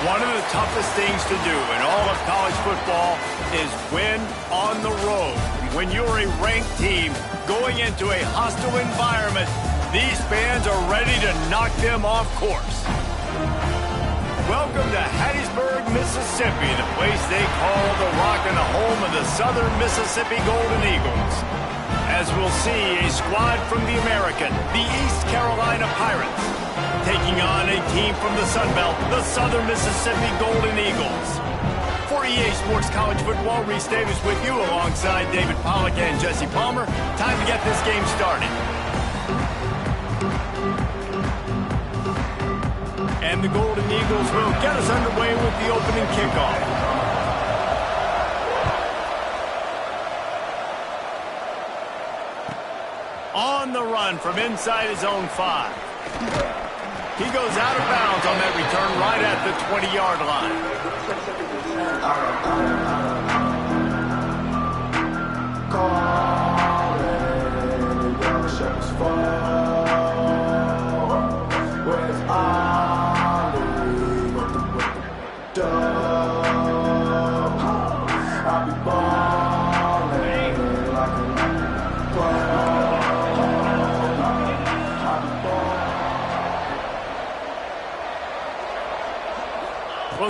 One of the toughest things to do in all of college football is win on the road. When you're a ranked team going into a hostile environment, these fans are ready to knock them off course. Welcome to Hattiesburg, Mississippi, the place they call the Rock and the home of the Southern Mississippi Golden Eagles. As we'll see, a squad from the American, the East Carolina Pirates, taking on a team from the Sun Belt, the Southern Mississippi Golden Eagles. For EA Sports College Football, Reese Davis with you alongside David Pollack and Jesse Palmer. Time to get this game started. And the Golden Eagles will get us underway with the opening kickoff. On the run from inside his own 5. He goes out of bounds on that return right at the 20-yard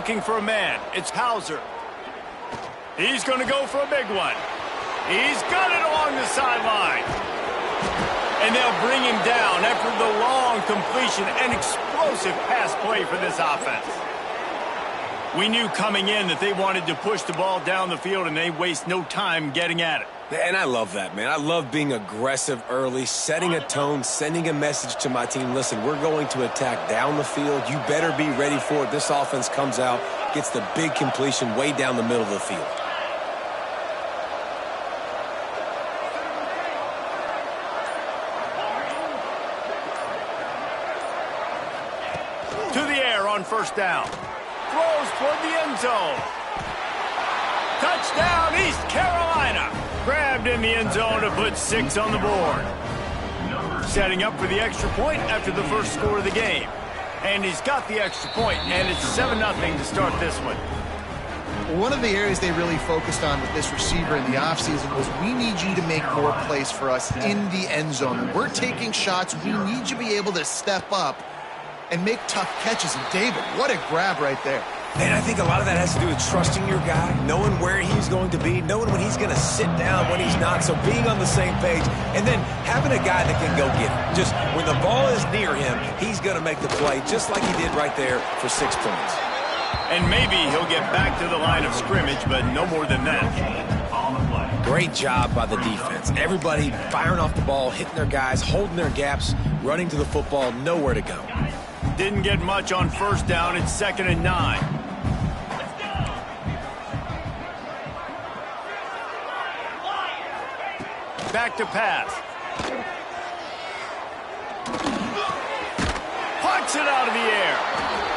looking for a man. It's Hauser. He's going to go for a big one. He's got it along the sideline. And they'll bring him down after the long completion and explosive pass play for this offense. We knew coming in that they wanted to push the ball down the field, and they waste no time getting at it. And I love that, man. I love being aggressive early, setting a tone, sending a message to my team. Listen, we're going to attack down the field. You better be ready for it. This offense comes out, gets the big completion way down the middle of the field. To the air on first down. Throws toward the end zone. Touchdown, East Carolina. Grabbed in the end zone to put 6 on the board. Setting up for the extra point after the first score of the game. And he's got the extra point, and it's 7-0 to start this one. One of the areas they really focused on with this receiver in the offseason was we need you to make more plays for us in the end zone. When we're taking shots, we need you to be able to step up and make tough catches. And David, what a grab right there. And I think a lot of that has to do with trusting your guy, knowing where he's going to be, knowing when he's going to sit down, when he's not, so being on the same page, and then having a guy that can go get it. Just when the ball is near him, he's going to make the play, just like he did right there for 6 points. And maybe he'll get back to the line of scrimmage, but no more than that. Great job by the defense. Everybody firing off the ball, hitting their guys, holding their gaps, running to the football, nowhere to go. Didn't get much on first down. It's 2nd and 9. Back to pass. Punch it out of the air.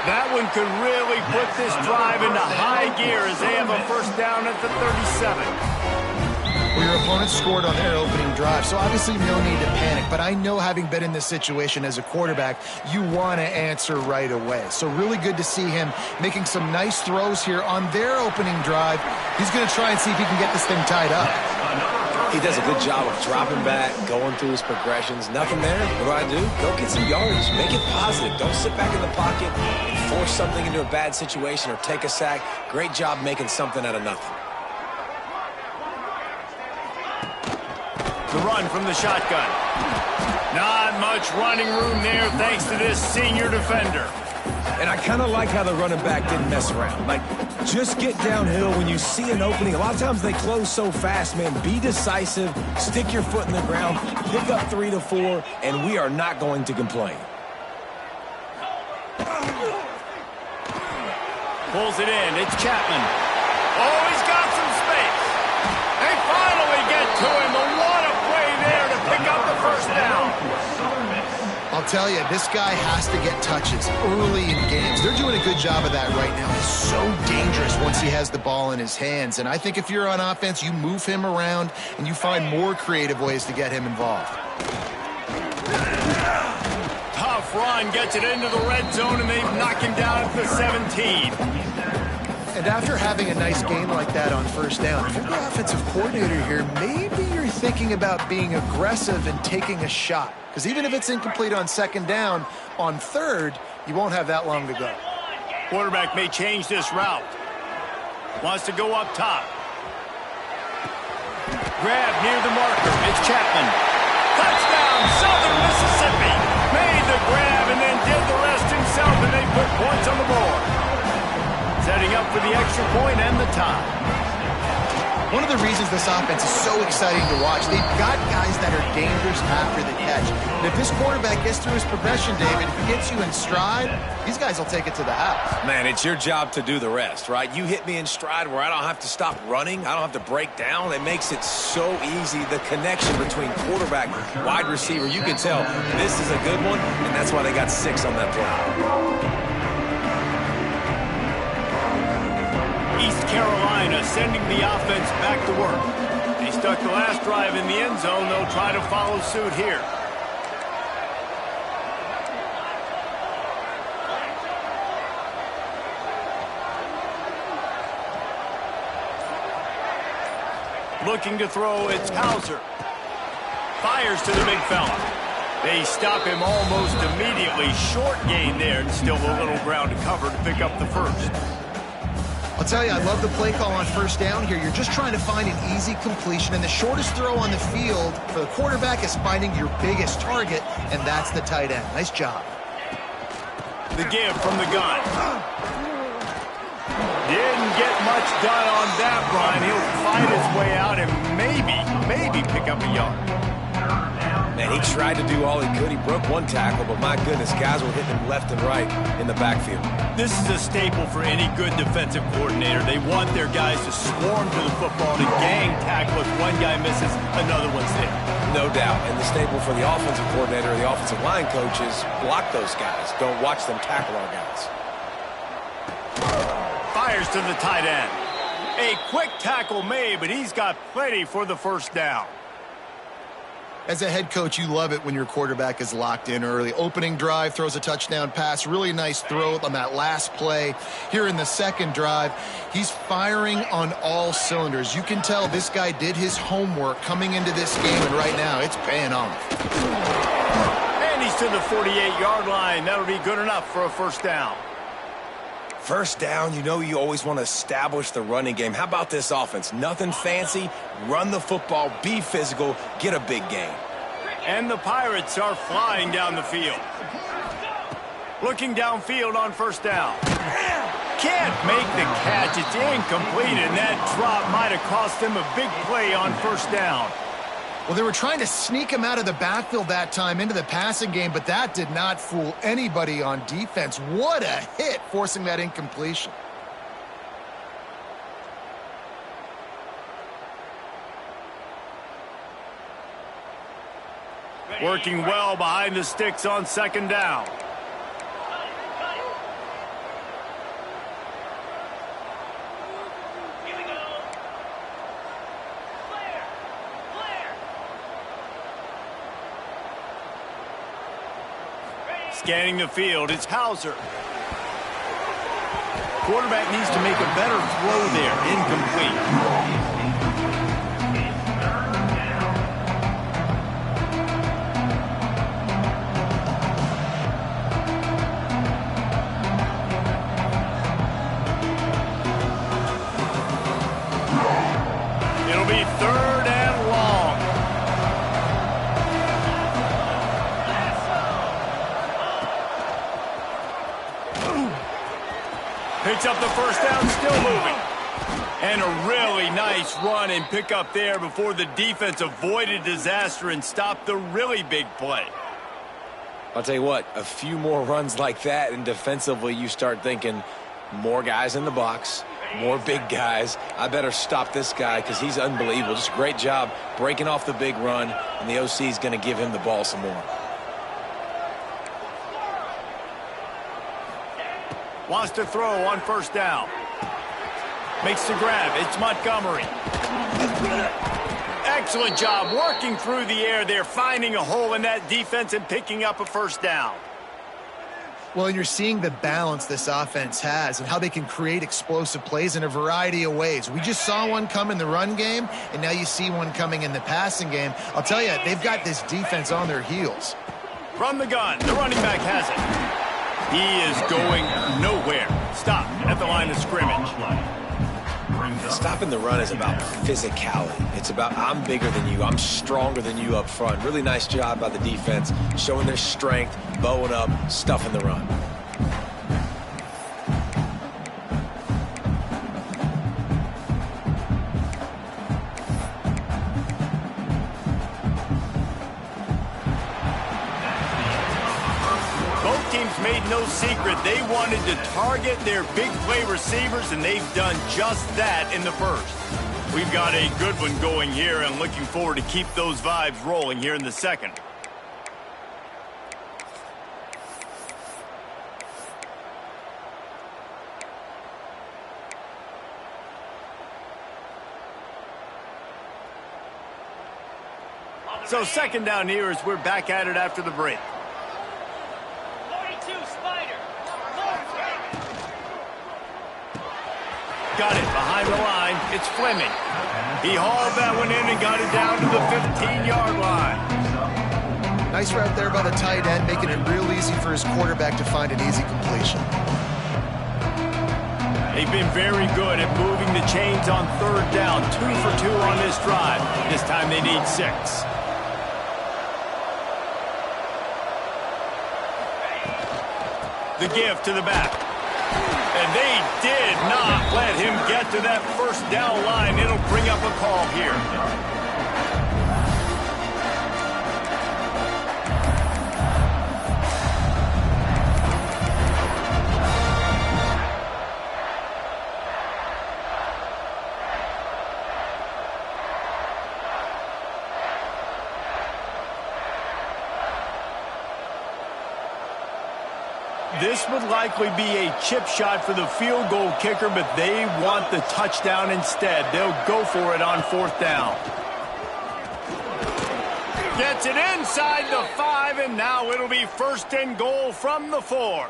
That one could really put this drive into high gear as they have a first down at the 37. Well, your opponent scored on their opening drive, so obviously no need to panic. But I know, having been in this situation as a quarterback, you want to answer right away. So really good to see him making some nice throws here on their opening drive. He's going to try and see if he can get this thing tied up. He does a good job of dropping back, going through his progressions. Nothing there. What do? Go get some yardage. Make it positive. Don't sit back in the pocket and force something into a bad situation or take a sack. Great job making something out of nothing. The run from the shotgun. Not much running room there thanks to this senior defender. And I kind of like how the running back didn't mess around. Like, just get downhill when you see an opening. A lot of times they close so fast, man. Be decisive, stick your foot in the ground, pick up 3 to 4, and we are not going to complain. Pulls it in. It's Chapman. Oh, he's got some space. They finally get to him. But what a play there to pick up the first down. I'll tell you, this guy has to get touches early in games. They're doing a good job of that right now. He's so dangerous once he has the ball in his hands. And I think if you're on offense, you move him around and you find more creative ways to get him involved. Tough tough run, gets it into the red zone, and they've knocked him down at the 17. And after having a nice game like that on first down, if you're the offensive coordinator here, maybe you're thinking about being aggressive and taking a shot. Because even if it's incomplete on second down, on third, you won't have that long to go. Quarterback may change this route. Wants to go up top. Grab near the marker. It's Chapman. Touchdown, Southern Mississippi. Made the grab and then did the rest himself, and they put points on the board. Setting up for the extra point and the tie. One of the reasons this offense is so exciting to watch, they've got guys that are dangerous after the catch. And if this quarterback gets through his progression, David, he gets you in stride, these guys will take it to the house. Man, it's your job to do the rest, right? You hit me in stride where I don't have to stop running. I don't have to break down. It makes it so easy. The connection between quarterback and wide receiver, you can tell this is a good one, and that's why they got 6 on that play. East Carolina sending the offense back to work. They stuck the last drive in the end zone. They'll try to follow suit here. Looking to throw, it's Hauser. Fires to the big fella. They stop him almost immediately. Short gain there, and still a little ground to cover to pick up the first. I'll tell you, I love the play call on first down here. You're just trying to find an easy completion, and the shortest throw on the field for the quarterback is finding your biggest target, and that's the tight end. Nice job. The give from the gun. Didn't get much done on that run. He'll fight his way out and maybe pick up a yard. Man, he tried to do all he could. He broke one tackle, but my goodness, guys were hitting him left and right in the backfield. This is a staple for any good defensive coordinator. They want their guys to swarm to the football, to gang tackle. If one guy misses, another one's there. No doubt. And the staple for the offensive coordinator or the offensive line coach is block those guys. Don't watch them tackle our guys. Fires to the tight end. A quick tackle made, but he's got plenty for the first down. As a head coach, you love it when your quarterback is locked in early. Opening drive, throws a touchdown pass. Really nice throw on that last play. Here in the second drive, he's firing on all cylinders. You can tell this guy did his homework coming into this game, and right now it's paying off. And he's to the 48-yard line. That'll be good enough for a first down. First down, you know you always want to establish the running game. How about this offense? Nothing fancy. Run the football, be physical, get a big gain. And the Pirates are flying down the field. Looking downfield on first down. Can't make the catch. It's incomplete, and that drop might have cost him a big play on first down. Well, they were trying to sneak him out of the backfield that time into the passing game, but that did not fool anybody on defense. What a hit, forcing that incompletion. Working well behind the sticks on second down. Scanning the field, it's Hauser. Quarterback needs to make a better throw there. Incomplete. It'll be third and long. Picks up the first down, still moving. And a really nice run and pick up there before the defense avoided disaster and stopped the really big play. I'll tell you what, a few more runs like that, and defensively you start thinking more guys in the box, more big guys. I better stop this guy because he's unbelievable. Just a great job breaking off the big run, and the OC is going to give him the ball some more. Wants to throw on first down. Makes the grab. It's Montgomery. Excellent job working through the air there, finding a hole in that defense and picking up a first down. Well, and you're seeing the balance this offense has and how they can create explosive plays in a variety of ways. We just saw one come in the run game, and now you see one coming in the passing game. I'll tell you, they've got this defense on their heels. From the gun, the running back has it. He is going nowhere. Stop at the line of scrimmage. Stopping the run is about physicality. It's about I'm bigger than you, I'm stronger than you up front. Really nice job by the defense, showing their strength, bowing up, stuffing the run. Both teams made no secret they wanted to target their big play receivers, and they've done just that in the first. We've got a good one going here and looking forward to keep those vibes rolling here in the second. So second down here as we're back at it after the break. Got it behind the line. It's Fleming. He hauled that one in and got it down to the 15-yard line. Nice route there by the tight end, making it real easy for his quarterback to find an easy completion. They've been very good at moving the chains on third down. 2 for 2 on this drive. This time they need 6. The give to the back. And they did not let him get to that first down line. It'll bring up a call here. This would likely be a chip shot for the field goal kicker, but they want the touchdown instead. They'll go for it on fourth down. Gets it inside the 5, and now it'll be first and goal from the 4.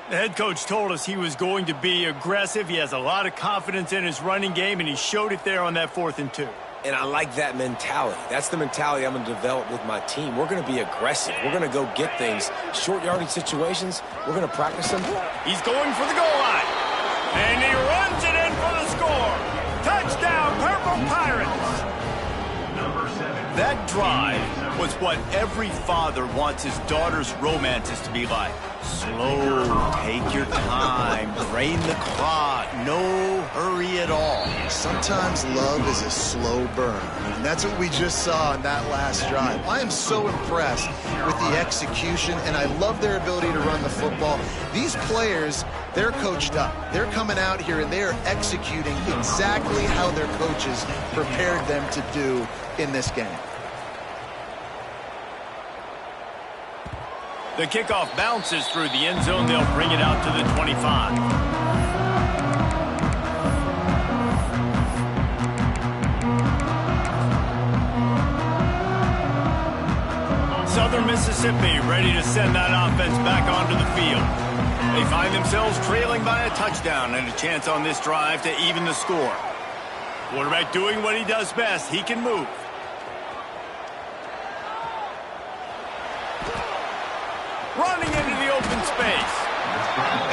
The head coach told us he was going to be aggressive. He has a lot of confidence in his running game, and he showed it there on that 4th and 2. And I like that mentality. That's the mentality I'm going to develop with my team. We're going to be aggressive. We're going to go get things. Short yardage situations, we're going to practice them. He's going for the goal line. And he runs it in for the score. Touchdown, Purple Pirates. That drive was what every father wants his daughter's romances to be like. Slow, take your time, drain the clock, no hurry at all. Sometimes love is a slow burn, and that's what we just saw in that last drive. I am so impressed with the execution, and I love their ability to run the football. These players, they're coached up. They're coming out here, and they're executing exactly how their coaches prepared them to do in this game. The kickoff bounces through the end zone. They'll bring it out to the 25. Southern Mississippi ready to send that offense back onto the field. They find themselves trailing by a touchdown and a chance on this drive to even the score. Quarterback doing what he does best. He can move. Running into the open space.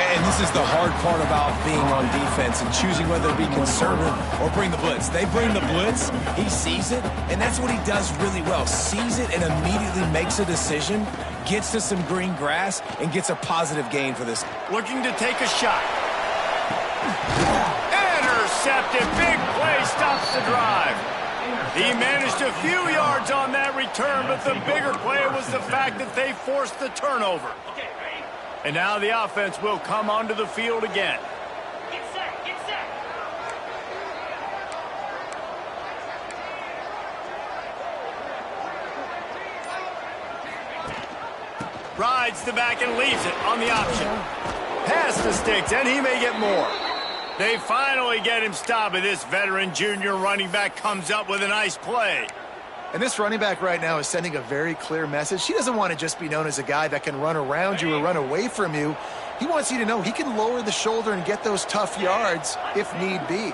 And this is the hard part about being on defense and choosing whether to be conservative or bring the blitz. They bring the blitz, he sees it, and that's what he does really well. Sees it and immediately makes a decision, gets to some green grass, and gets a positive gain for this. Looking to take a shot. Intercepted. Big play stops the drive. He managed a few yards on that return, but the bigger play was the fact that they forced the turnover. And now the offense will come onto the field again. Get set, get set. Rides the back and leaves it on the option. Pass to Sticks, and he may get more. They finally get him stopped, and this veteran junior running back comes up with a nice play. And this running back right now is sending a very clear message. He doesn't want to just be known as a guy that can run around you or run away from you. He wants you to know he can lower the shoulder and get those tough yards if need be.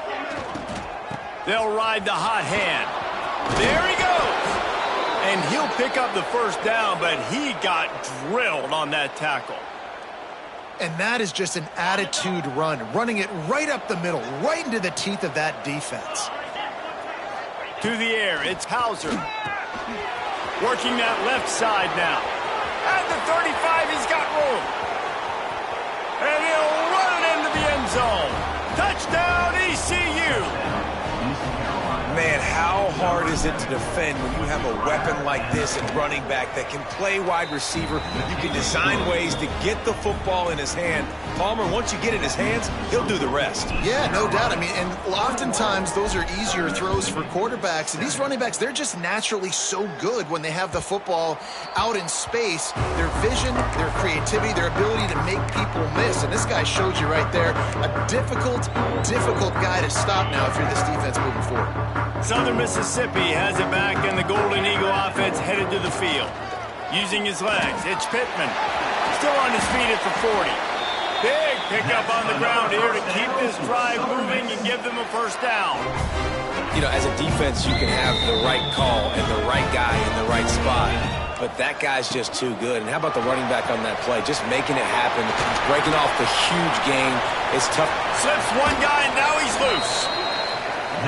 They'll ride the hot hand. There he goes. And he'll pick up the first down, but he got drilled on that tackle. And that is just an attitude run, running it right up the middle, right into the teeth of that defense. To the air, it's Hauser. Working that left side now. At the 35, he's got room. And he'll run it into the end zone. Touchdown, ECU. Man, how hard is it to defend when you have a weapon like this at running back that can play wide receiver? You can design ways to get the football in his hand. Palmer, once you get it in his hands, he'll do the rest. Yeah, no doubt. I mean, and oftentimes those are easier throws for quarterbacks. And these running backs, they're just naturally so good when they have the football out in space. Their vision, their creativity, their ability to make people miss. And this guy showed you right there, a difficult guy to stop now if you're this defense moving forward. Southern Mississippi has it back, and the Golden Eagle offense headed to the field. Using his legs, it's Pittman. Still on his feet at the 40. Big pickup on the ground here to keep this drive moving and give them a first down. You know, as a defense, you can have the right call and the right guy in the right spot. But that guy's just too good. And how about the running back on that play? Just making it happen, breaking off the huge gain. It's tough. Slips one guy, and now he's loose.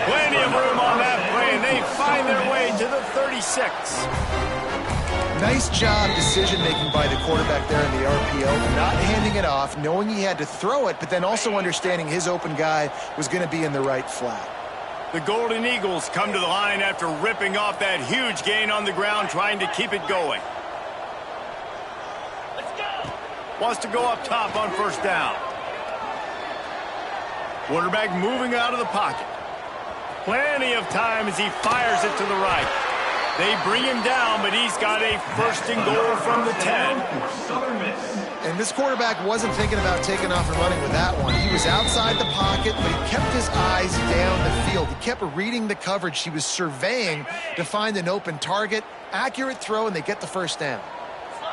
Plenty of room on that play, and they find their way to the 36. Nice job decision-making by the quarterback there in the RPO, not handing it off, knowing he had to throw it, but then also understanding his open guy was going to be in the right flat. The Golden Eagles come to the line after ripping off that huge gain on the ground, trying to keep it going. Let's go. Wants to go up top on first down. Quarterback moving out of the pocket. Plenty of time as he fires it to the right. They bring him down, but he's got a first and goal from the 10. And this quarterback wasn't thinking about taking off and running with that one. He was outside the pocket, but he kept his eyes down the field. He kept reading the coverage. He was surveying to find an open target. Accurate throw, and they get the first down.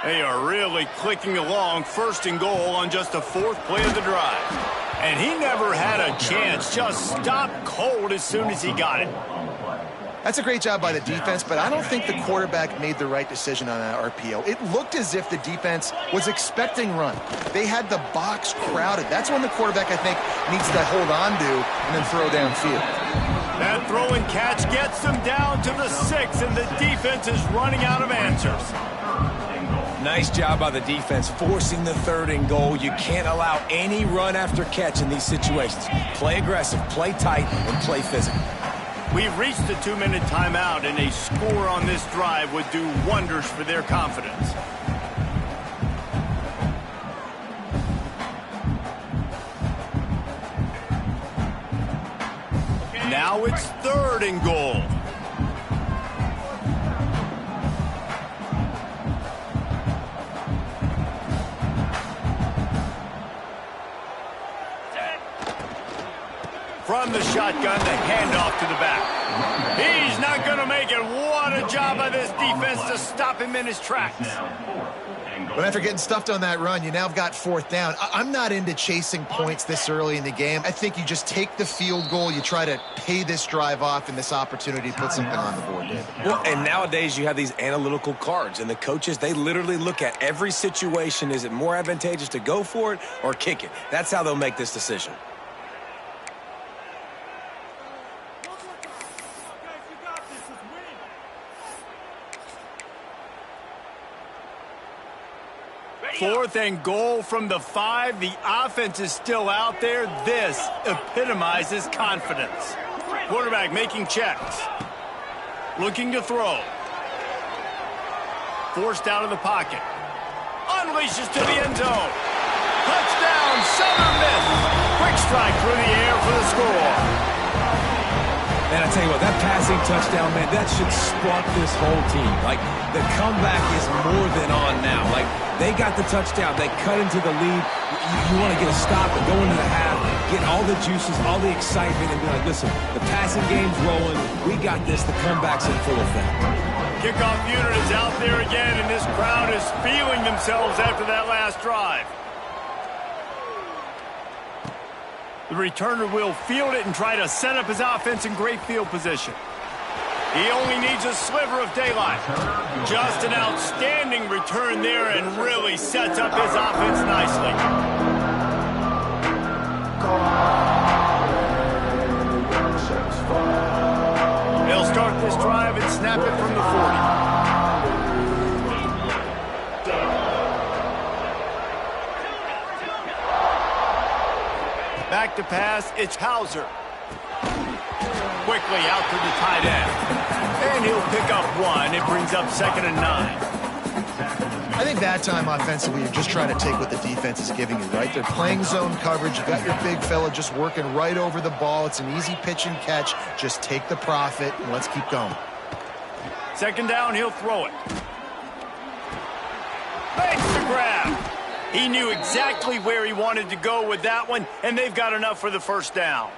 They are really clicking along, first and goal on just the fourth play of the drive. And he never had a chance, just stopped cold as soon as he got it. That's a great job by the defense, but I don't think the quarterback made the right decision on that RPO. It looked as if the defense was expecting run. They had the box crowded. That's when the quarterback, I think, needs to hold on to and then throw downfield. That throw and catch gets them down to the 6, and the defense is running out of answers. Nice job by the defense, forcing the third and goal. You can't allow any run after catch in these situations. Play aggressive, play tight, and play physical. We've reached the 2-minute timeout, and a score on this drive would do wonders for their confidence. Now it's third and goal. From the shotgun, the handoff to the back. He's not going to make it. What a job by this defense to stop him in his tracks. But after getting stuffed on that run, you now have got fourth down. I'm not into chasing points this early in the game. I think you just take the field goal. You try to pay this drive off and this opportunity to put something on the board, David. Well, and nowadays you have these analytical cards, and the coaches, they literally look at every situation. Is it more advantageous to go for it or kick it? That's how they'll make this decision. Fourth and goal from the 5. The offense is still out there. This epitomizes confidence. Quarterback making checks. Looking to throw. Forced out of the pocket. Unleashes to the end zone. Touchdown, Southern Miss. Quick strike through the air for the score. Man, I tell you what, that passing touchdown, man, that should spark this whole team. Like, the comeback is more than on now. Like, they got the touchdown. They cut into the lead. You want to get a stop and go into the half, get all the juices, all the excitement, and be like, listen, the passing game's rolling. We got this. The comeback's in full effect. Kickoff unit is out there again, and this crowd is feeling themselves after that last drive. The returner will field it and try to set up his offense in great field position. He only needs a sliver of daylight. Just an outstanding return there and really sets up his offense nicely. They'll start this drive and snap it from the 40. Back to pass, it's Hauser. Quickly out to the tight end. And he'll pick up one. It brings up 2nd and 9. I think that time offensively, you're just trying to take what the defense is giving you, right? They're playing zone coverage. You got your big fella just working right over the ball. It's an easy pitch and catch. Just take the profit and let's keep going. 2nd down, he'll throw it. Makes the grab. He knew exactly where he wanted to go with that one, and they've got enough for the 1st down.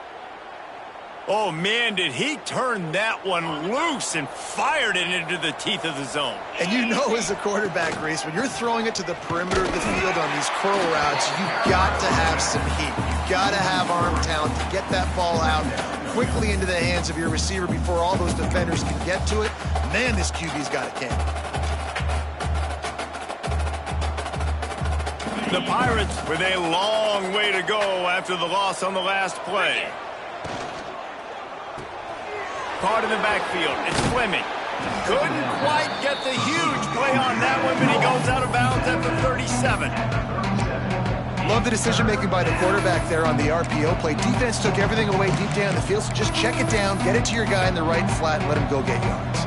Oh, man, did he turn that one loose and fired it into the teeth of the zone. And you know as a quarterback, Reese, when you're throwing it to the perimeter of the field on these curl routes, you've got to have some heat. You've got to have arm talent to get that ball out quickly into the hands of your receiver before all those defenders can get to it. Man, this QB's got a cannon. The Pirates with a long way to go after the loss on the last play. Caught in the backfield. It's Fleming. Couldn't quite get the huge play on that one, but he goes out of bounds at the 37. Love the decision-making by the quarterback there on the RPO play. Defense took everything away deep down the field, so just check it down, get it to your guy in the right flat, and let him go get yards.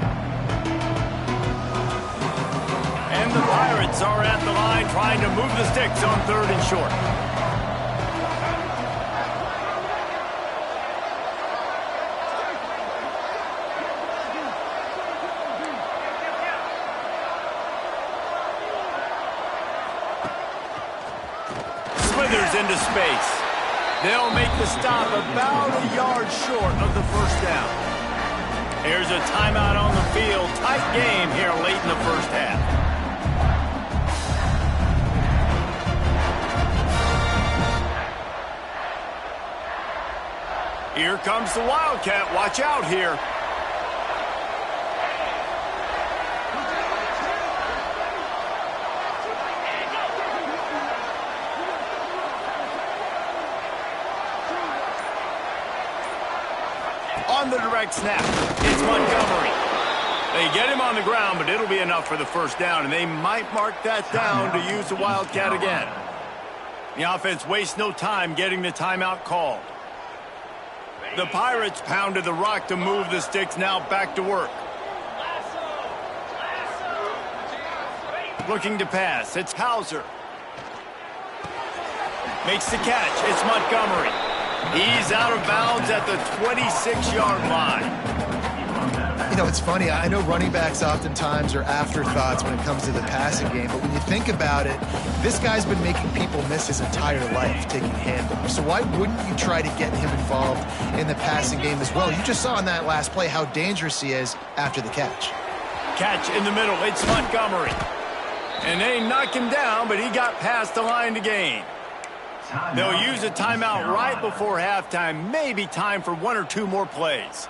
And the Pirates are at the line trying to move the sticks on 3rd and short. Into space. They'll make the stop about a yard short of the 1st down. Here's a timeout on the field. Tight game here late in the 1st half. Here comes the Wildcat. Watch out here. On the direct snap, it's Montgomery. They get him on the ground, but it'll be enough for the 1st down, and they might mark that down to use the Wildcat again. The offense wastes no time getting the timeout called. The Pirates pounded the rock to move the sticks, now back to work. Looking to pass, it's Hauser. Makes the catch, it's Montgomery. He's out of bounds at the 26-yard line. You know, it's funny. I know running backs oftentimes are afterthoughts when it comes to the passing game, but when you think about it, this guy's been making people miss his entire life taking handoffs. So why wouldn't you try to get him involved in the passing game as well? You just saw in that last play how dangerous he is after the catch. Catch in the middle. It's Montgomery. And they knock him down, but he got past the line to gain. They'll use a timeout right before halftime. Maybe time for 1 or 2 more plays.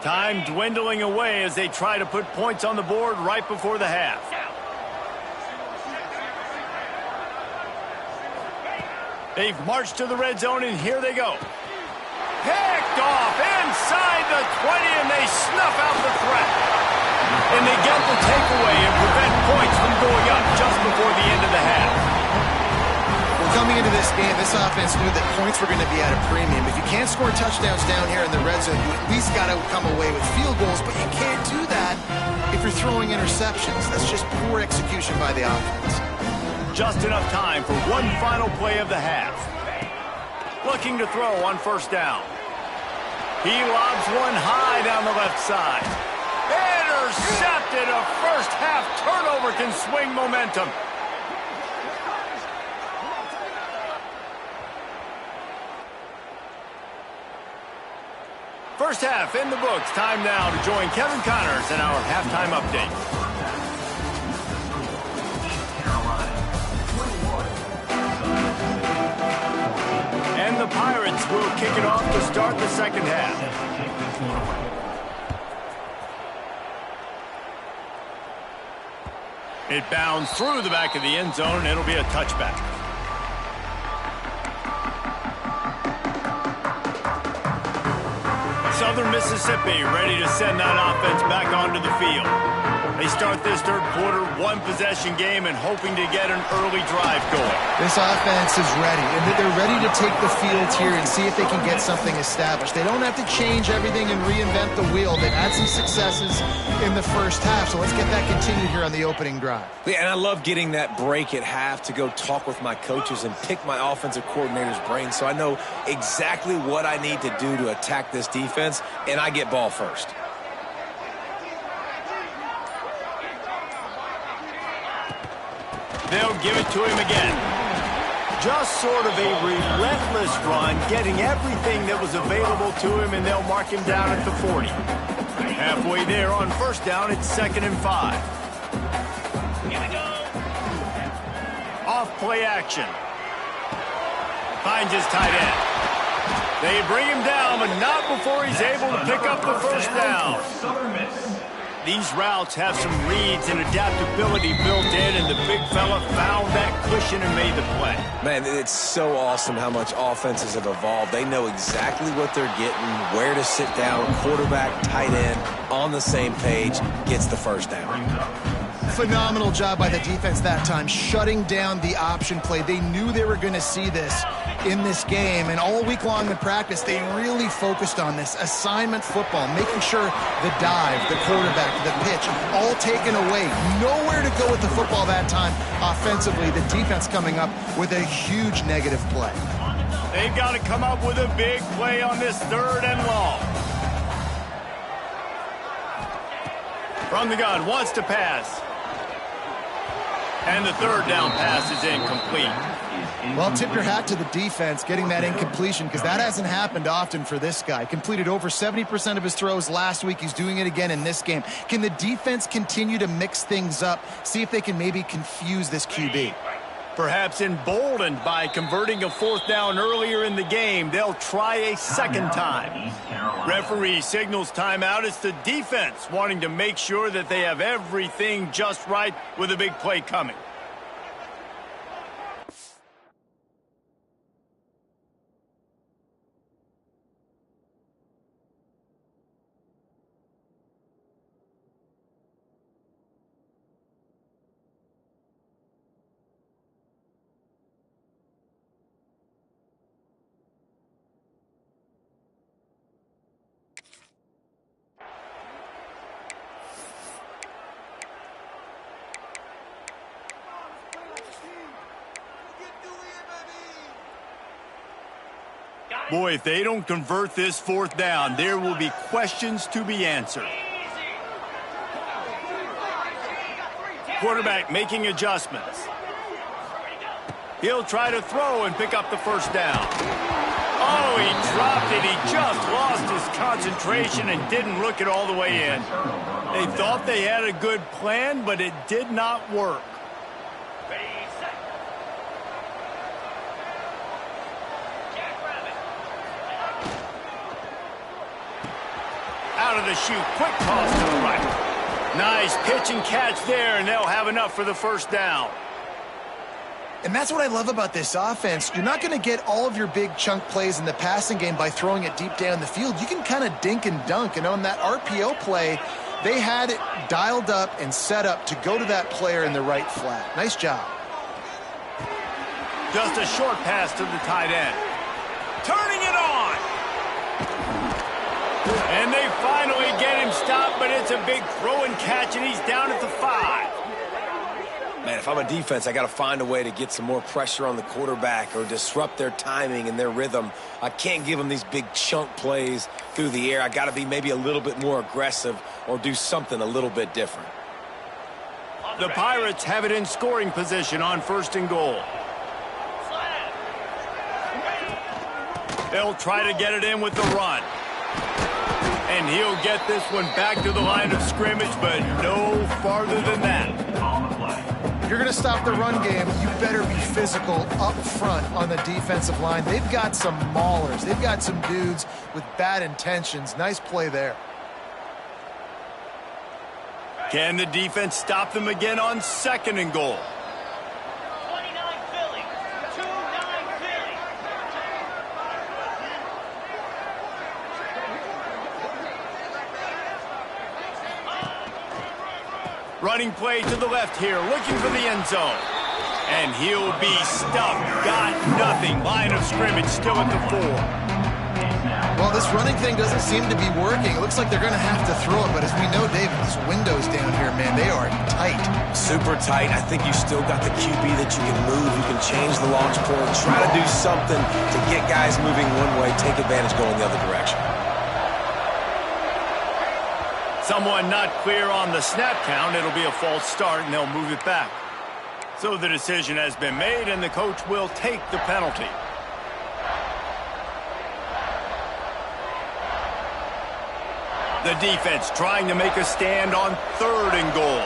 Time dwindling away as they try to put points on the board right before the half. They've marched to the red zone, and here they go. Picked off inside the 20, and they snuff out the threat. And they get the takeaway and prevent points from going up just before the end of the half. Well, coming into this game, this offense knew that points were going to be at a premium. If you can't score touchdowns down here in the red zone, you at least got to come away with field goals, but you can't do that if you're throwing interceptions. That's just poor execution by the offense. Just enough time for one final play of the half. Looking to throw on 1st down. He lobs one high down the left side. Intercepted. A first half turnover can swing momentum. First half in the books. Time now to join Kevin Connors in our halftime update. And the Pirates will kick it off to start the second half. It bounds through the back of the end zone, and it'll be a touchback. Southern Mississippi ready to send that offense back onto the field. They start this third quarter one-possession game and hoping to get an early drive going. This offense is ready, and they're ready to take the field here and see if they can get something established. They don't have to change everything and reinvent the wheel. They've had some successes in the first half, so let's get that continued here on the opening drive. Yeah, and I love getting that break at half to go talk with my coaches and pick my offensive coordinator's brain so I know exactly what I need to do to attack this defense, and I get ball first. They'll give it to him again. Just sort of a relentless run, getting everything that was available to him, and they'll mark him down at the 40. Halfway there on first down, it's 2nd and 5. Here we go. Off play action. Finds his tight end. They bring him down, but not before he's able to pick up the first down. These routes have some reads and adaptability built in, and the big fella found that cushion and made the play. Man, it's so awesome how much offenses have evolved. They know exactly what they're getting, where to sit down, quarterback, tight end, on the same page, gets the first down. Phenomenal job by the defense that time, shutting down the option play. They knew they were going to see this in this game, and all week long in practice, they really focused on this assignment football, making sure the dive, the quarterback, the pitch, all taken away. Nowhere to go with the football that time offensively. The defense coming up with a huge negative play. They've got to come up with a big play on this 3rd and long. From the gun, wants to pass. And the 3rd down pass is incomplete. Well, tip your hat to the defense getting that incompletion, because that hasn't happened often for this guy. Completed over 70% of his throws last week. He's doing it again in this game. Can the defense continue to mix things up, see if they can maybe confuse this QB? Perhaps emboldened by converting a 4th down earlier in the game, they'll try a second time. Referee signals timeout. It's the defense wanting to make sure that they have everything just right with a big play coming. Boy, if they don't convert this 4th down, there will be questions to be answered. Quarterback making adjustments. He'll try to throw and pick up the first down. Oh, he dropped it. He just lost his concentration and didn't look it all the way in. They thought they had a good plan, but it did not work. Out of the chute, quick toss to the right. Nice pitch and catch there, and they'll have enough for the first down. And that's what I love about this offense. You're not going to get all of your big chunk plays in the passing game by throwing it deep down the field. You can kind of dink and dunk, and on that RPO play, they had it dialed up and set up to go to that player in the right flat. Nice job. Just a short pass to the tight end. Turning it on. And they finally get him stopped, but it's a big throw and catch, and he's down at the 5. Man, if I'm a defense, I got to find a way to get some more pressure on the quarterback or disrupt their timing and their rhythm. I can't give them these big chunk plays through the air. I got to be maybe a little bit more aggressive or do something a little bit different. The Pirates have it in scoring position on 1st and goal. They'll try to get it in with the run. And he'll get this one back to the line of scrimmage, but no farther than that. If you're going to stop the run game, you better be physical up front on the defensive line. They've got some maulers. They've got some dudes with bad intentions. Nice play there. Can the defense stop them again on 2nd and goal? 29 Philly. 2-9 Philly. Running play to the left here, looking for the end zone. And he'll be stuffed. Got nothing. Line of scrimmage still at the 4. Well, this running thing doesn't seem to be working. It looks like they're going to have to throw it, but as we know, David, these windows down here, man, they are tight. Super tight. I think you still got the QB that you can move. You can change the launch point, try to do something to get guys moving one way, take advantage going the other direction. Someone not clear on the snap count. It'll be a false start, and they'll move it back. So the decision has been made, and the coach will take the penalty. The defense trying to make a stand on 3rd and goal.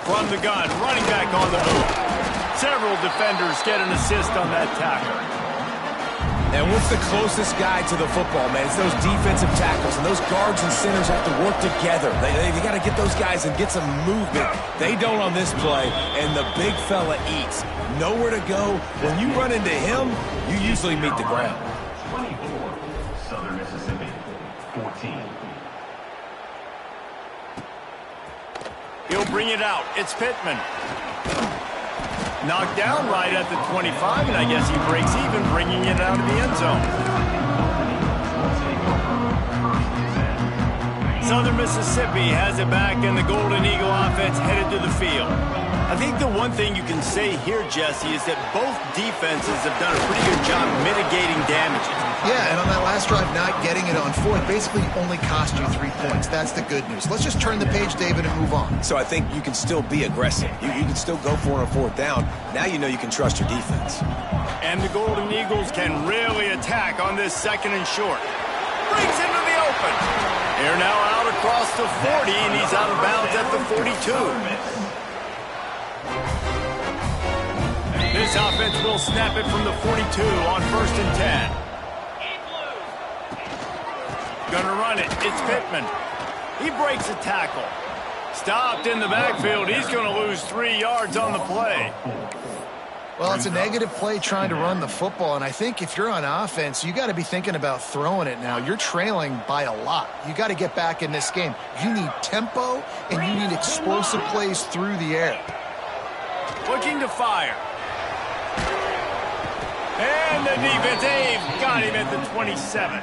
From the gun, running back on the move. Several defenders get an assist on that tackle. And what's the closest guy to the football, man? It's those defensive tackles, and those guards and centers have to work together. They got to get those guys and get some movement. They don't on this play, and the big fella eats. Nowhere to go. When you run into him, you usually meet the ground. 24, Southern Mississippi, 14. He'll bring it out. It's Pittman. Knocked down right at the 25, and I guess he breaks even, bringing it out of the end zone. Southern Mississippi has it back, and the Golden Eagle offense headed to the field. I think the one thing you can say here, Jesse, is that both defenses have done a pretty good job mitigating damages. Yeah, and on that last drive, not getting it on 4th basically only cost you 3 points. That's the good news. Let's just turn the page, David, and move on. So I think you can still be aggressive. You can still go for it on 4th down. Now you know you can trust your defense. And the Golden Eagles can really attack on this 2nd and short. Brings into the open. They're now out across the 40, and he's out of bounds at the 42. This offense will snap it from the 42 on 1st and 10. Gonna run it. It's Pittman. He breaks a tackle. Stopped in the backfield. He's gonna lose 3 yards on the play. Well, it's a negative play trying to run the football, and I think if you're on offense, you got to be thinking about throwing it now. You're trailing by a lot. You got to get back in this game. You need tempo, and you need explosive plays through the air. Looking to fire. And the defense, they've got him at the 27.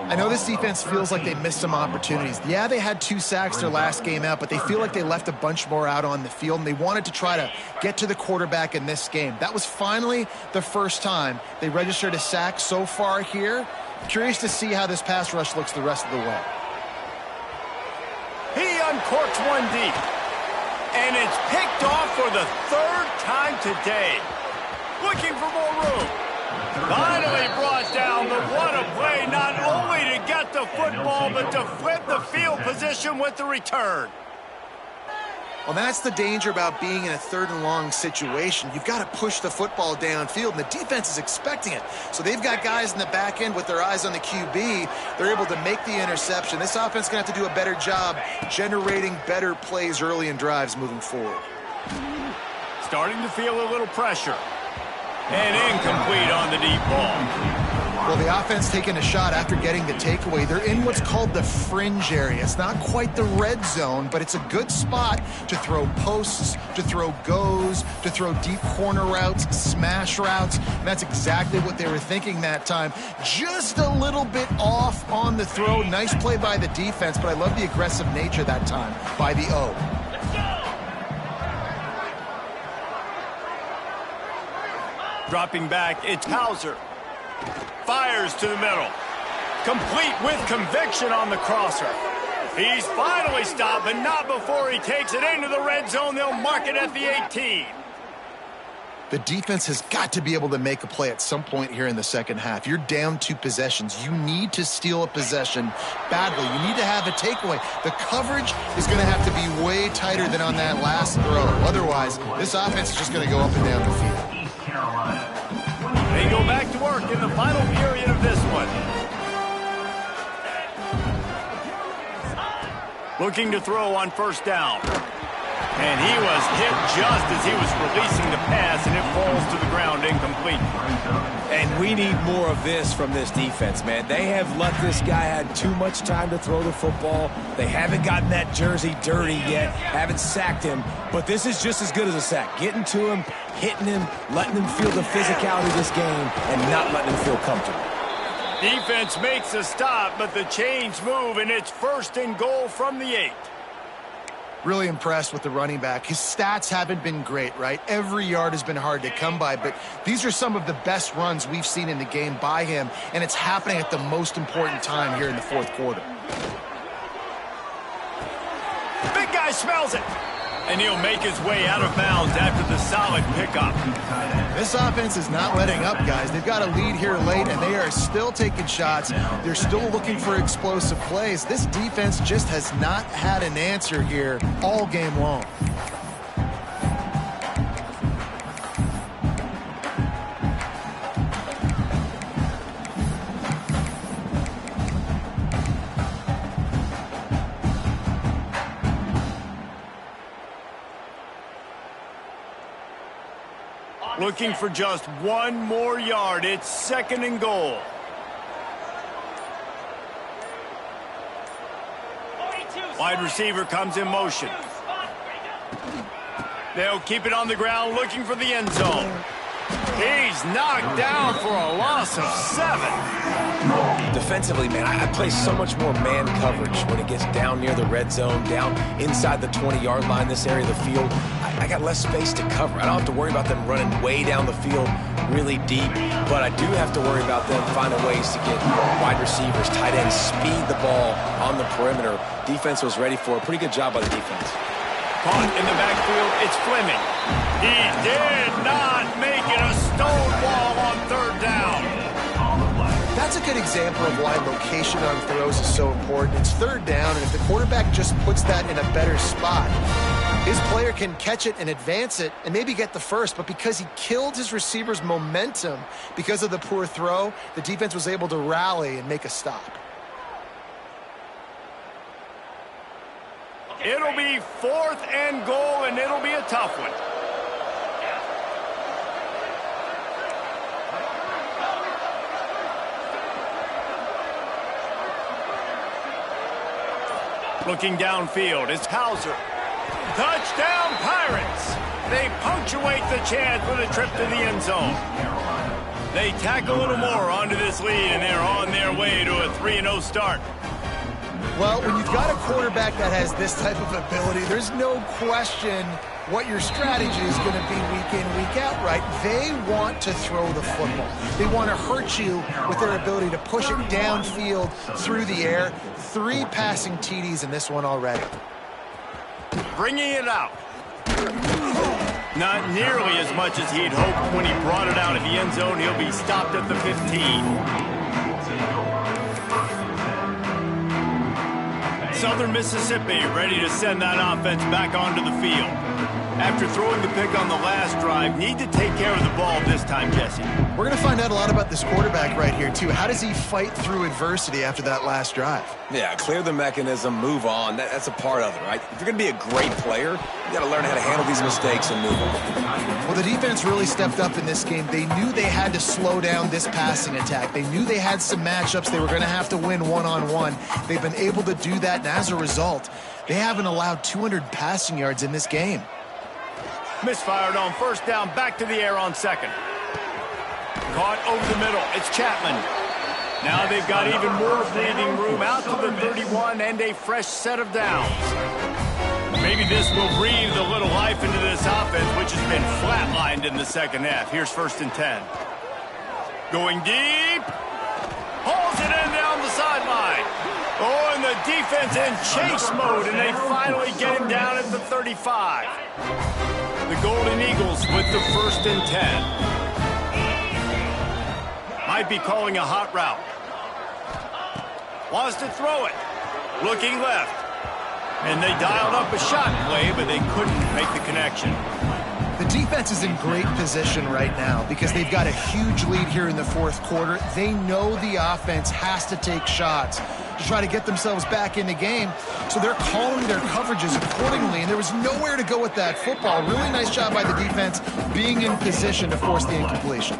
I know this defense feels like they missed some opportunities. Yeah, they had 2 sacks their last game out, but they feel like they left a bunch more out on the field, and they wanted to try to get to the quarterback in this game. That was finally the first time they registered a sack so far here. Curious to see how this pass rush looks the rest of the way. He uncorks one deep. And it's picked off for the 3rd time today. Looking for more room. Finally brought down, but what a play, not only to get the football, but to flip the field position with the return. Well, that's the danger about being in a 3rd and long situation. You've got to push the football downfield, and the defense is expecting it. So they've got guys in the back end with their eyes on the QB. They're able to make the interception. This offense is going to have to do a better job generating better plays early in drives moving forward. Starting to feel a little pressure. And incomplete on the deep ball. Well, the offense taking a shot after getting the takeaway. They're in what's called the fringe area. It's not quite the red zone, but it's a good spot to throw posts, to throw goes, to throw deep corner routes, smash routes. And that's exactly what they were thinking that time. Just a little bit off on the throw. Nice play by the defense, but I love the aggressive nature that time by the O. Dropping back, it's Hauser. Fires to the middle. Complete with conviction on the crosser. He's finally stopped, but not before he takes it into the red zone. They'll mark it at the 18. The defense has got to be able to make a play at some point here in the second half. You're down 2 possessions. You need to steal a possession badly. You need to have a takeaway. The coverage is going to have to be way tighter than on that last throw. Otherwise, this offense is just going to go up and down the field. East Carolina. They go back to work in the final period of this one. Looking to throw on first down. And he was hit just as he was releasing the pass, and it falls to the ground incomplete. And we need more of this from this defense, man. They have let this guy have too much time to throw the football. They haven't gotten that jersey dirty yet, haven't sacked him. But this is just as good as a sack. Getting to him, hitting him, letting him feel the physicality of this game, and not letting him feel comfortable. Defense makes a stop, but the chains move, and it's 1st and goal from the 8. Really impressed with the running back. His stats haven't been great, right? Every yard has been hard to come by, but these are some of the best runs we've seen in the game by him, and it's happening at the most important time here in the 4th quarter. Big guy smells it, and he'll make his way out of bounds after the solid pickup. This offense is not letting up, guys. They've got a lead here late, and they are still taking shots. They're still looking for explosive plays. This defense just has not had an answer here all game long. Looking for just 1 more yard. It's 2nd and goal. 42. Wide receiver comes in motion. They'll keep it on the ground, looking for the end zone. He's knocked down for a loss of 7. Defensively, man, I play so much more man coverage when it gets down near the red zone, down inside the 20-yard line, this area of the field. I got less space to cover. I don't have to worry about them running way down the field really deep, but I do have to worry about them finding ways to get wide receivers, tight ends, speed the ball on the perimeter. Defense was ready for a pretty good job by the defense. Caught in the backfield, it's Fleming. He did not make it a stone wall on 3rd down. That's a good example of why location on throws is so important. It's 3rd down, and if the quarterback just puts that in a better spot, his player can catch it and advance it and maybe get the first, but because he killed his receiver's momentum because of the poor throw, the defense was able to rally and make a stop. It'll be 4th and goal, and it'll be a tough one. Looking downfield, it's Hauser. Touchdown, Pirates! They punctuate the chance with a trip to the end zone. They tack a little more onto this lead, and they're on their way to a 3-0 start. Well, when you've got a quarterback that has this type of ability, there's no question what your strategy is going to be week in, week out, right? They want to throw the football. They want to hurt you with their ability to push it downfield through the air. 3 passing TDs in this one already. Bringing it out. Not nearly as much as he'd hoped when he brought it out of the end zone. He'll be stopped at the 15. Southern Mississippi ready to send that offense back onto the field. After throwing the pick on the last drive, need to take care of the ball this time, Jesse. We're going to find out a lot about this quarterback right here, too. How does he fight through adversity after that last drive? Yeah, clear the mechanism, move on. That's a part of it, right? If you're going to be a great player, you got to learn how to handle these mistakes and move on. Well, the defense really stepped up in this game. They knew they had to slow down this passing attack. They knew they had some matchups they were going to have to win one-on-one. They've been able to do that, and as a result, they haven't allowed 200 passing yards in this game. Misfired on first down, back to the air on 2nd. Caught over the middle, it's Chapman. Now they've got even more breathing room out to the 31 and a fresh set of downs. Maybe this will breathe a little life into this offense, which has been flatlined in the second half. Here's 1st and 10. Going deep. Hauls it in down the sideline. Oh, and the defense in chase mode, and they finally get him down at the 35. The Golden Eagles with the 1st and 10. Might be calling a hot route. Wants to throw it. Looking left. And they dialed up a shot play, but they couldn't make the connection. The defense is in great position right now because they've got a huge lead here in the 4th quarter. They know the offense has to take shots to try to get themselves back in the game. So they're calling their coverages accordingly, and there was nowhere to go with that football. Really nice job by the defense being in position to force the incompletion.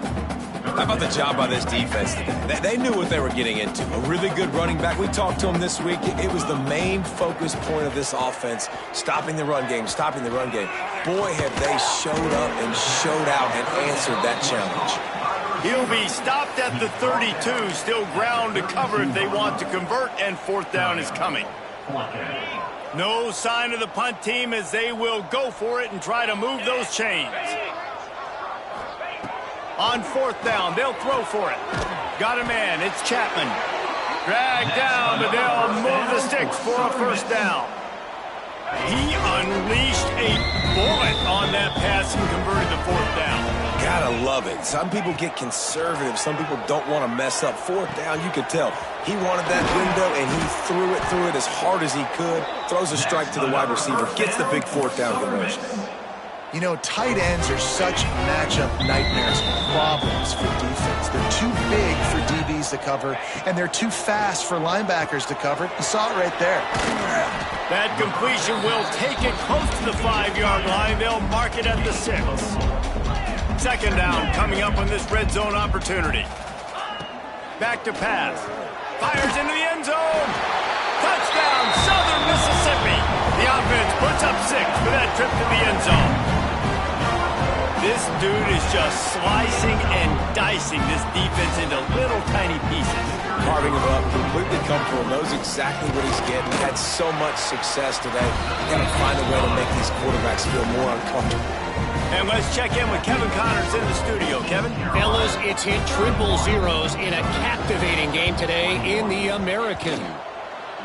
How about the job by this defense today? They knew what they were getting into. A really good running back. We talked to him this week. It was the main focus point of this offense, stopping the run game, stopping the run game. Boy, have they showed up and showed out and answered that challenge. He'll be stopped at the 32, still ground to cover if they want to convert, and 4th down is coming. No sign of the punt team as they will go for it and try to move those chains. On 4th down, they'll throw for it. Got a man, it's Chapman. Dragged down, but they'll move the sticks for a 1st down. He unleashed a bullet on that pass and converted the 4th down. Gotta love it. Some people get conservative. Some people don't want to mess up. 4th down, you could tell. He wanted that window, and he threw it as hard as he could. Throws a strike to the wide receiver. Gets the big 4th down conversion. You know, tight ends are such matchup nightmares, problems for defense. They're too big for DBs to cover, and they're too fast for linebackers to cover. You saw it right there. That completion will take it close to the 5-yard line. They'll mark it at the 6. 2nd down coming up on this red zone opportunity. Back to pass. Fires into the end zone. Touchdown, Southern Mississippi. The offense puts up 6 for that trip to the end zone. This dude is just slicing and dicing this defense into little tiny pieces. Carving him up, completely comfortable, knows exactly what he's getting. Had so much success today. Got to find a way to make these quarterbacks feel more uncomfortable. And let's check in with Kevin Connors in the studio. Kevin? Fellas, it's hit triple zeros in a captivating game today in the American.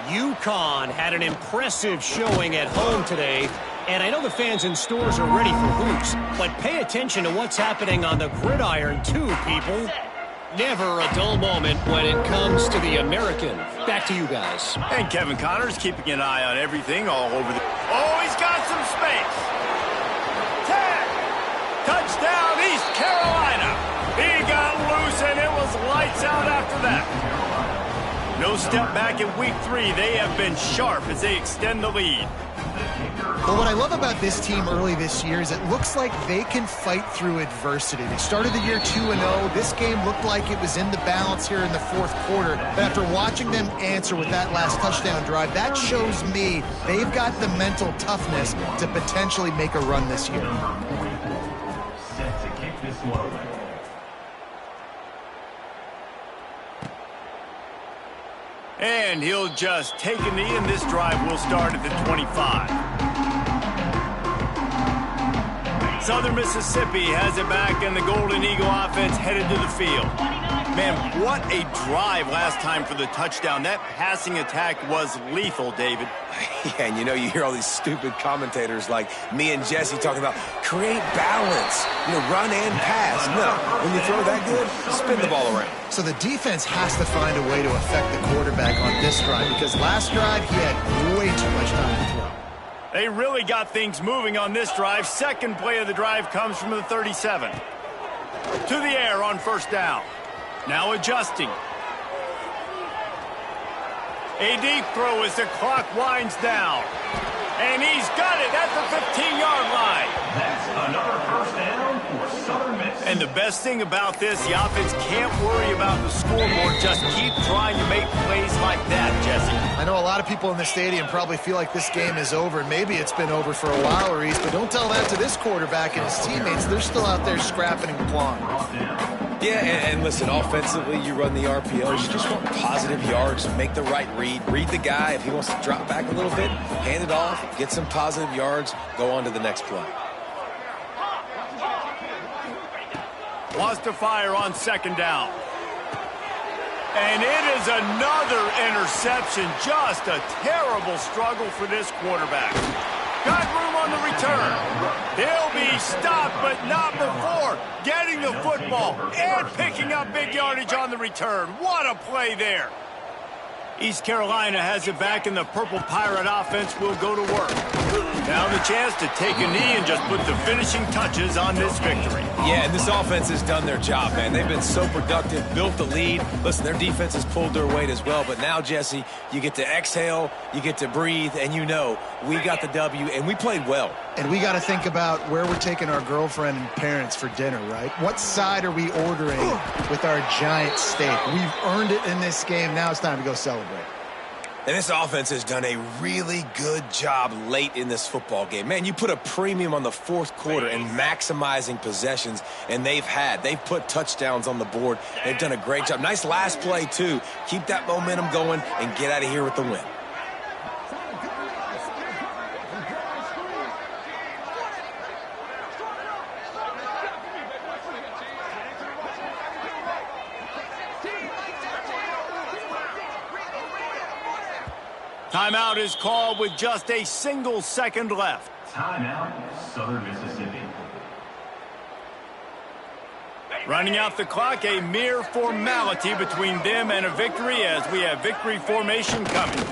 UConn had an impressive showing at home today, and I know the fans in stores are ready for hoops, but pay attention to what's happening on the gridiron too, people. Never a dull moment when it comes to the American. Back to you guys. And Kevin Connors keeping an eye on everything all over the... Oh, he's got some space. Tag. Touchdown, East Carolina. He got loose, and it was lights out after that. No step back in week 3. They have been sharp as they extend the lead. Well, what I love about this team early this year is it looks like they can fight through adversity. They started the year 2-0. This game looked like it was in the balance here in the 4th quarter. But after watching them answer with that last touchdown drive, that shows me they've got the mental toughness to potentially make a run this year. Set to kick this one away. And he'll just take a knee, and this drive will start at the 25. Southern Mississippi has it back, and the Golden Eagle offense headed to the field. Man, what a drive last time for the touchdown. That passing attack was lethal, David. Yeah, and you know, you hear all these stupid commentators like me and Jesse talking about create balance, run and pass. No, when you throw that good, spin the ball around. So the defense has to find a way to affect the quarterback on this drive because last drive he had way too much time to throw. They really got things moving on this drive. 2nd play of the drive comes from the 37. To the air on 1st down. Now adjusting. A deep throw as the clock winds down. And he's got it at the 15-yard line. That's another 1st down for Southern Miss. And the best thing about this, the offense can't worry about the scoreboard. Just keep trying to make plays like that, Jesse. I know a lot of people in the stadium probably feel like this game is over, and maybe it's been over for a while, Reese, but don't tell that to this quarterback and his teammates. They're still out there scrapping and clawing. Yeah, and listen, offensively, you run the RPOs. You just want positive yards, make the right read the guy. If he wants to drop back a little bit, hand it off, get some positive yards, go on to the next play. Wants to fire on 2nd down. And it is another interception. Just a terrible struggle for this quarterback. Got room on the return. He'll be stopped, but not before getting the football and picking up big yardage on the return. What a play there. East Carolina has it back, and the Purple Pirate offense will go to work. Now the chance to take a knee and just put the finishing touches on this victory. Yeah, and this offense has done their job, man. They've been so productive, built the lead. Listen, their defense has pulled their weight as well. But now, Jesse, you get to exhale, you get to breathe, and you know we got the W, and we played well. And we got to think about where we're taking our girlfriend and parents for dinner, right? What side are we ordering with our giant steak? We've earned it in this game. Now it's time to go celebrate. And this offense has done a really good job late in this football game. Man, you put a premium on the fourth quarter and maximizing possessions, and they've put touchdowns on the board. They've done a great job. Nice last play, too. Keep that momentum going and get out of here with the win. Timeout is called with just a single second left. Timeout, Southern Mississippi. Running out the clock, a mere formality between them and a victory as we have victory formation coming.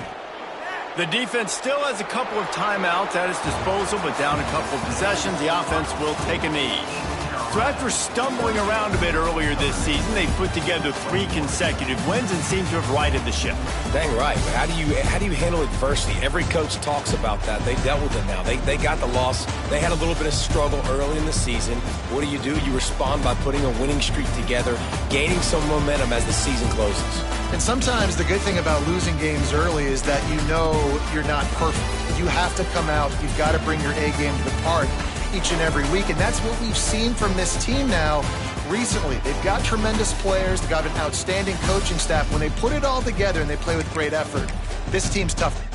The defense still has a couple of timeouts at its disposal, but down a couple of possessions, the offense will take a knee. So after stumbling around a bit earlier this season, they put together 3 consecutive wins and seem to have righted the ship. Dang right. But how do you handle adversity? Every coach talks about that. They dealt with it now. They got the loss. They had a little bit of struggle early in the season. What do? You respond by putting a winning streak together, gaining some momentum as the season closes. And sometimes the good thing about losing games early is that you know you're not perfect. You have to come out. You've got to bring your A game to the park each and every week, and that's what we've seen from this team now recently. They've got tremendous players. They've got an outstanding coaching staff. When they put it all together and they play with great effort, this team's tough